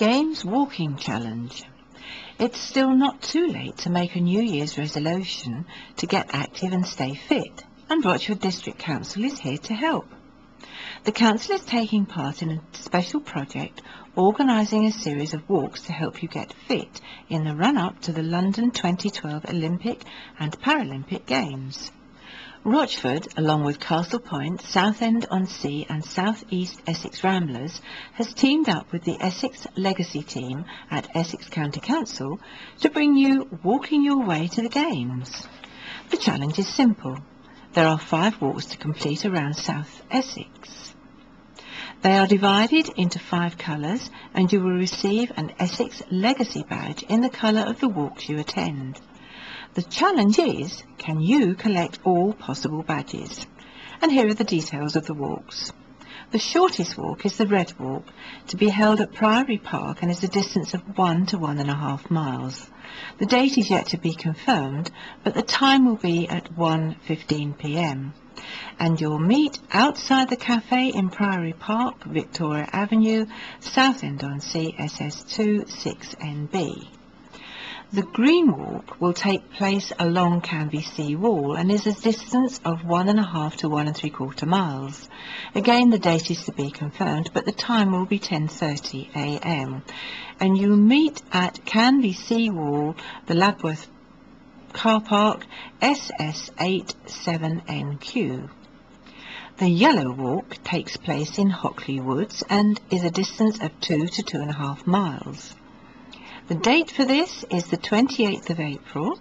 Games Walking Challenge. It's still not too late to make a New Year's resolution to get active and stay fit, and Rochford District Council is here to help. The Council is taking part in a special project organising a series of walks to help you get fit in the run-up to the London 2012 Olympic and Paralympic Games. Rochford, along with Castle Point, Southend-on-Sea and South East Essex Ramblers, has teamed up with the Essex Legacy team at Essex County Council to bring you Walking Your Way to the Games. The challenge is simple. There are 5 walks to complete around South Essex. They are divided into 5 colours, and you will receive an Essex Legacy badge in the colour of the walks you attend. The challenge is, can you collect all possible badges? And here are the details of the walks. The shortest walk is the Red Walk, to be held at Priory Park and is a distance of 1 to 1.5 miles. The date is yet to be confirmed, but the time will be at 1:15 p.m. and you'll meet outside the cafe in Priory Park, Victoria Avenue, Southend-on-Sea, SS2 6NB. The Green Walk will take place along Canvey Sea Wall and is a distance of 1.5 to 1.75 miles. Again, the date is to be confirmed, but the time will be 10:30 a.m. and you meet at Canvey Sea Wall, the Labworth car park, SS8 7NQ. The Yellow Walk takes place in Hockley Woods and is a distance of 2 to 2.5 miles. The date for this is the 28th of April,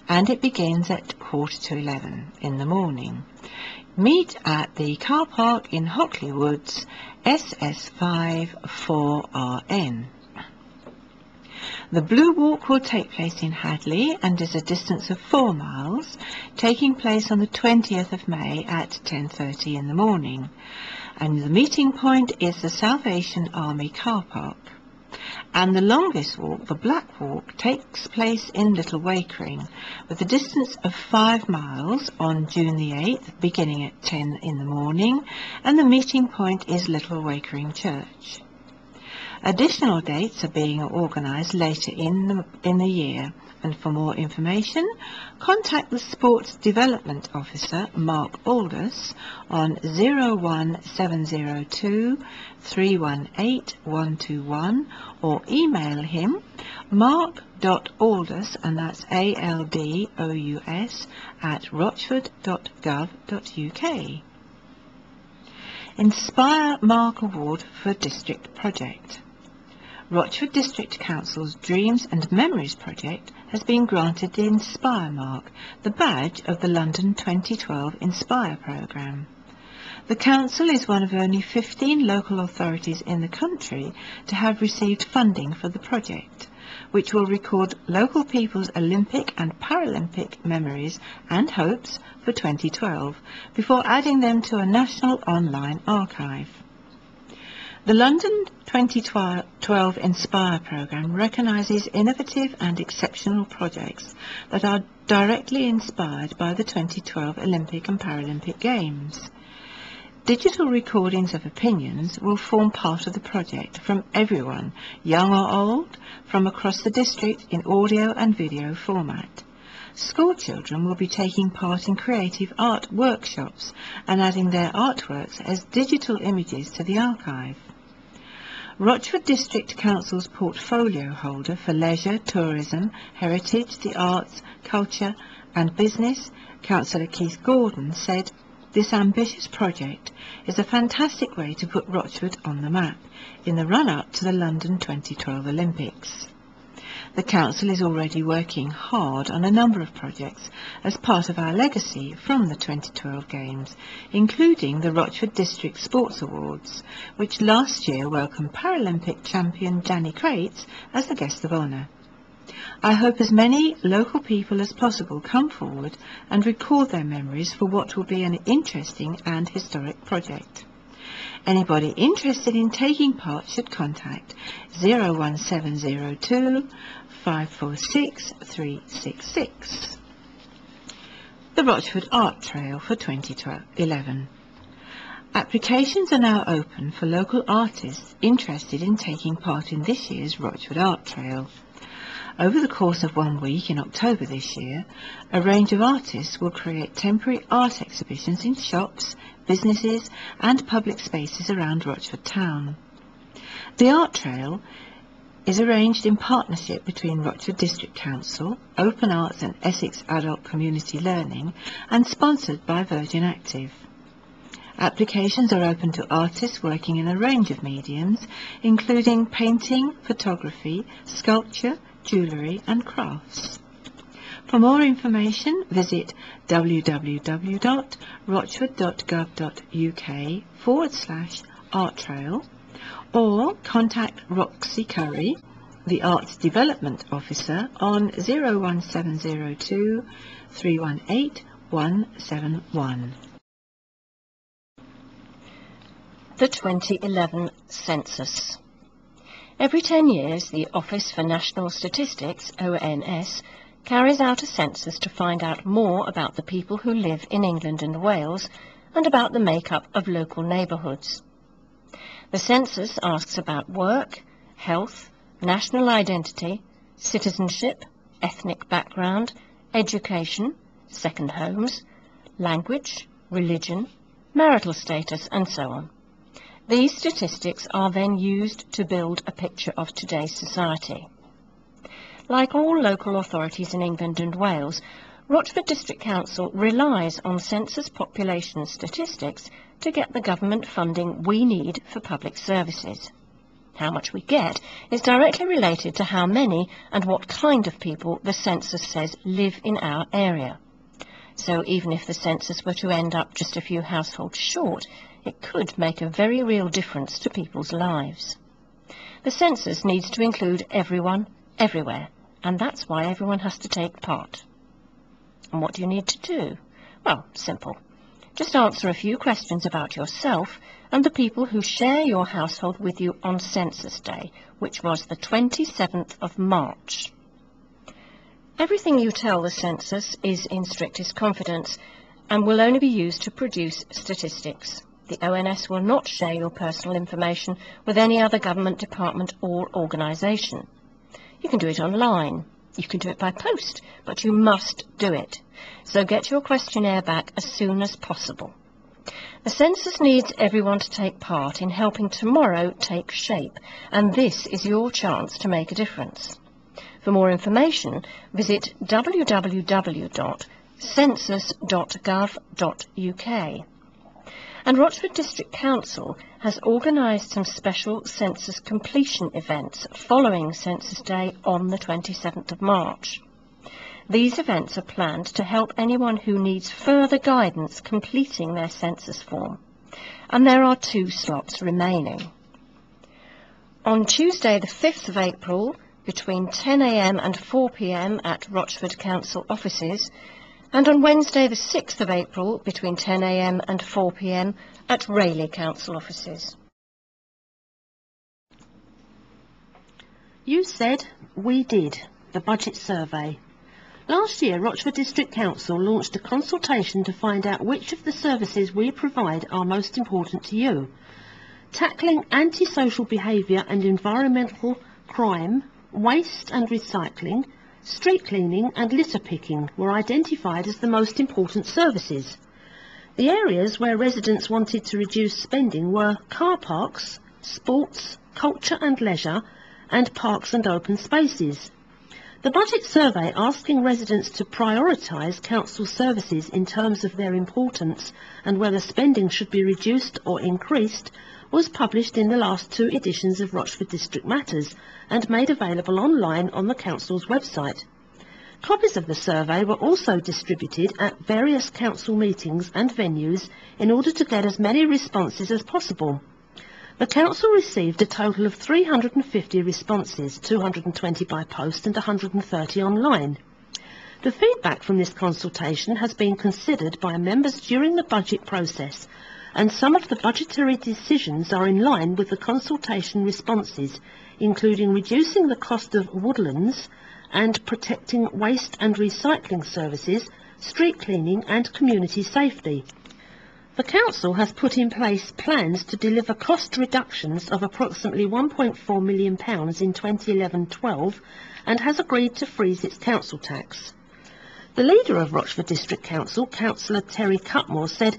and it begins at 10:45 in the morning. Meet at the car park in Hockley Woods, SS5 4RN. The Blue Walk will take place in Hadley and is a distance of 4 miles, taking place on the 20th of May at 10:30 in the morning. And the meeting point is the Salvation Army car park. And the longest walk, the Black Walk, takes place in Little Wakering, with a distance of 5 miles on June the 8th, beginning at 10 in the morning, and the meeting point is Little Wakering Church. Additional dates are being organised later in the year, and for more information, contact the Sports Development Officer, Mark Aldous, on 01702 318 121, or email him mark.aldous, and that's ALDOUS, at rochford.gov.uk. Inspire Mark Award for District Project. Rochford District Council's Dreams and Memories project has been granted the Inspire Mark, the badge of the London 2012 Inspire programme. The Council is one of only 15 local authorities in the country to have received funding for the project, which will record local people's Olympic and Paralympic memories and hopes for 2012, before adding them to a national online archive. The London 2012 Inspire programme recognises innovative and exceptional projects that are directly inspired by the 2012 Olympic and Paralympic Games. Digital recordings of opinions will form part of the project from everyone, young or old, from across the district in audio and video format. School children will be taking part in creative art workshops and adding their artworks as digital images to the archive. Rochford District Council's portfolio holder for leisure, tourism, heritage, the arts, culture and business, Councillor Keith Gordon, said, "This ambitious project is a fantastic way to put Rochford on the map in the run-up to the London 2012 Olympics." The Council is already working hard on a number of projects as part of our legacy from the 2012 Games, including the Rochford District Sports Awards, which last year welcomed Paralympic champion Danny Crates as the guest of honour. I hope as many local people as possible come forward and record their memories for what will be an interesting and historic project. Anybody interested in taking part should contact 01702 546 366. The Rochford Art Trail for 2011. Applications are now open for local artists interested in taking part in this year's Rochford Art Trail. Over the course of 1 week in October this year, a range of artists will create temporary art exhibitions in shops, businesses and public spaces around Rochford town. The Art Trail is arranged in partnership between Rochford District Council, Open Arts and Essex Adult Community Learning and sponsored by Virgin Active. Applications are open to artists working in a range of mediums, including painting, photography, sculpture, jewellery and crafts. For more information, visit www.rochford.gov.uk/arttrail or contact Roxy Curry, the Arts Development Officer, on 01702 318 171. The 2011 Census. Every 10 years, the Office for National Statistics, ONS, carries out a census to find out more about the people who live in England and Wales and about the makeup of local neighbourhoods. The census asks about work, health, national identity, citizenship, ethnic background, education, second homes, language, religion, marital status, and so on. These statistics are then used to build a picture of today's society. Like all local authorities in England and Wales, Rochford District Council relies on census population statistics to get the government funding we need for public services. How much we get is directly related to how many and what kind of people the census says live in our area. So even if the census were to end up just a few households short, it could make a very real difference to people's lives. The census needs to include everyone, everywhere, and that's why everyone has to take part. And what do you need to do? Well, simple. Just answer a few questions about yourself and the people who share your household with you on Census Day, which was the 27th of March. Everything you tell the census is in strictest confidence and will only be used to produce statistics. The ONS will not share your personal information with any other government department or organisation. You can do it online. You can do it by post, but you must do it. So get your questionnaire back as soon as possible. The census needs everyone to take part in helping tomorrow take shape, and this is your chance to make a difference. For more information, visit www.census.gov.uk. And Rochford District Council has organised some special census completion events following Census Day on the 27th of March. These events are planned to help anyone who needs further guidance completing their census form, and there are 2 slots remaining. On Tuesday the 5th of April, between 10 AM and 4 PM at Rochford Council offices, and on Wednesday the 6th of April between 10 AM and 4 PM at Rayleigh Council offices. You said, we did, the budget survey. Last year, Rochford District Council launched a consultation to find out which of the services we provide are most important to you. Tackling antisocial behaviour and environmental crime, waste and recycling, street cleaning and litter picking were identified as the most important services. The areas where residents wanted to reduce spending were car parks, sports, culture and leisure, and parks and open spaces. The budget survey asking residents to prioritise council services in terms of their importance and whether spending should be reduced or increased was published in the last 2 editions of Rochford District Matters and made available online on the council's website. Copies of the survey were also distributed at various council meetings and venues in order to get as many responses as possible. The council received a total of 350 responses, 220 by post and 130 online. The feedback from this consultation has been considered by members during the budget process, and some of the budgetary decisions are in line with the consultation responses, including reducing the cost of woodlands and protecting waste and recycling services, street cleaning and community safety. The Council has put in place plans to deliver cost reductions of approximately £1.4 million in 2011-12 and has agreed to freeze its council tax. The leader of Rochford District Council, Councillor Terry Cutmore, said,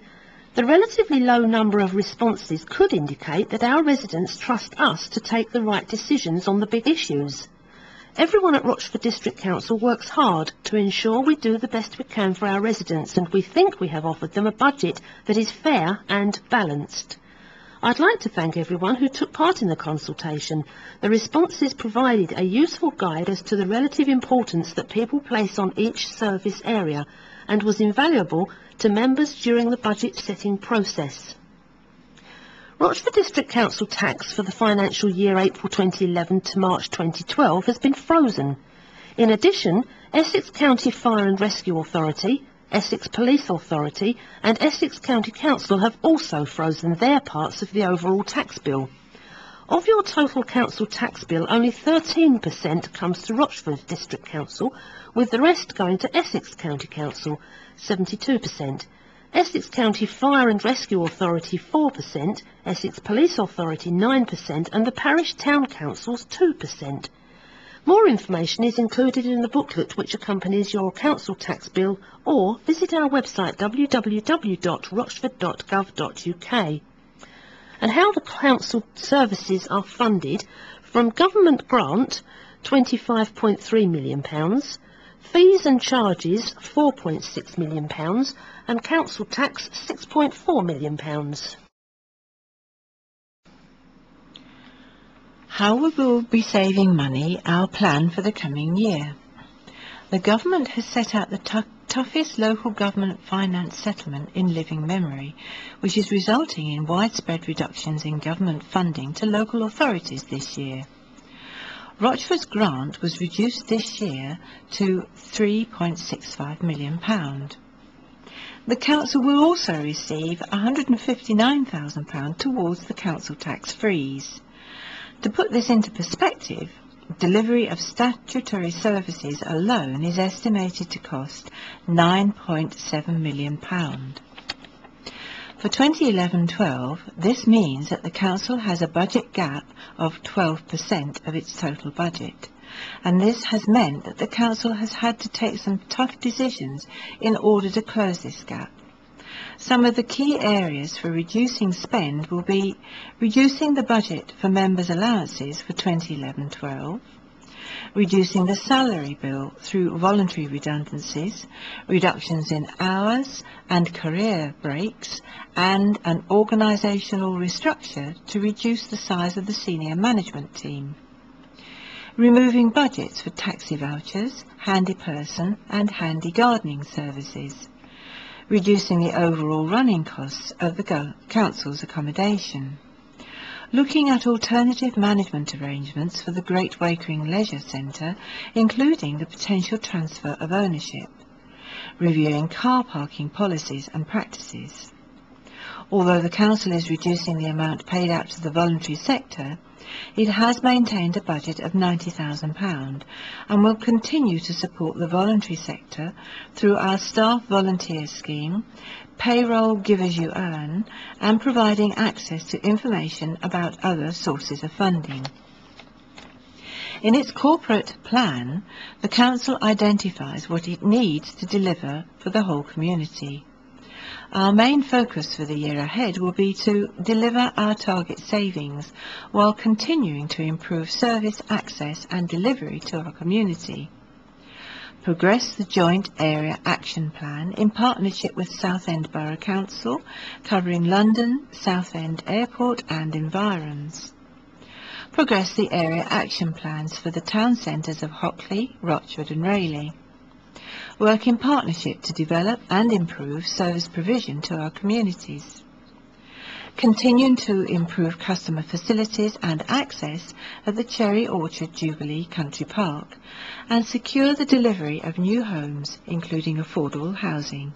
"The relatively low number of responses could indicate that our residents trust us to take the right decisions on the big issues. Everyone at Rochford District Council works hard to ensure we do the best we can for our residents, and we think we have offered them a budget that is fair and balanced. I'd like to thank everyone who took part in the consultation. The responses provided a useful guide as to the relative importance that people place on each service area and was invaluable to members during the budget setting process." Rochford District Council tax for the financial year April 2011 to March 2012 has been frozen. In addition, Essex County Fire and Rescue Authority, Essex Police Authority and Essex County Council have also frozen their parts of the overall tax bill. Of your total council tax bill, only 13% comes to Rochford District Council, with the rest going to Essex County Council, 72%. Essex County Fire and Rescue Authority 4%, Essex Police Authority 9% and the Parish Town Councils 2%. More information is included in the booklet which accompanies your council tax bill, or visit our website www.rochford.gov.uk. And how the council services are funded: from government grant £25.3 million, fees and charges £4.6 million and council tax £6.4 million. How we will be saving money, our plan for the coming year. The government has set out the toughest local government finance settlement in living memory, which is resulting in widespread reductions in government funding to local authorities this year. Rochford's grant was reduced this year to £3.65 million. The council will also receive £159,000 towards the council tax freeze. To put this into perspective, delivery of statutory services alone is estimated to cost £9.7 million. For 2011-12, this means that the council has a budget gap of 12% of its total budget, and this has meant that the council has had to take some tough decisions in order to close this gap. Some of the key areas for reducing spend will be reducing the budget for members' allowances for 2011-12, reducing the salary bill through voluntary redundancies, reductions in hours and career breaks, and an organisational restructure to reduce the size of the senior management team. Removing budgets for taxi vouchers, handy person and handy gardening services. Reducing the overall running costs of the council's accommodation. Looking at alternative management arrangements for the Great Wakering Leisure Centre, including the potential transfer of ownership. Reviewing car parking policies and practices. Although the council is reducing the amount paid out to the voluntary sector, it has maintained a budget of £90,000 and will continue to support the voluntary sector through our staff volunteer scheme, payroll give as you earn, and providing access to information about other sources of funding. In its corporate plan, the council identifies what it needs to deliver for the whole community. Our main focus for the year ahead will be to deliver our target savings while continuing to improve service access and delivery to our community. Progress the Joint Area Action Plan in partnership with Southend Borough Council, covering London, Southend Airport and environs. Progress the Area Action Plans for the town centres of Hockley, Rochford and Rayleigh. Work in partnership to develop and improve service provision to our communities. Continuing to improve customer facilities and access at the Cherry Orchard Jubilee Country Park, and secure the delivery of new homes, including affordable housing.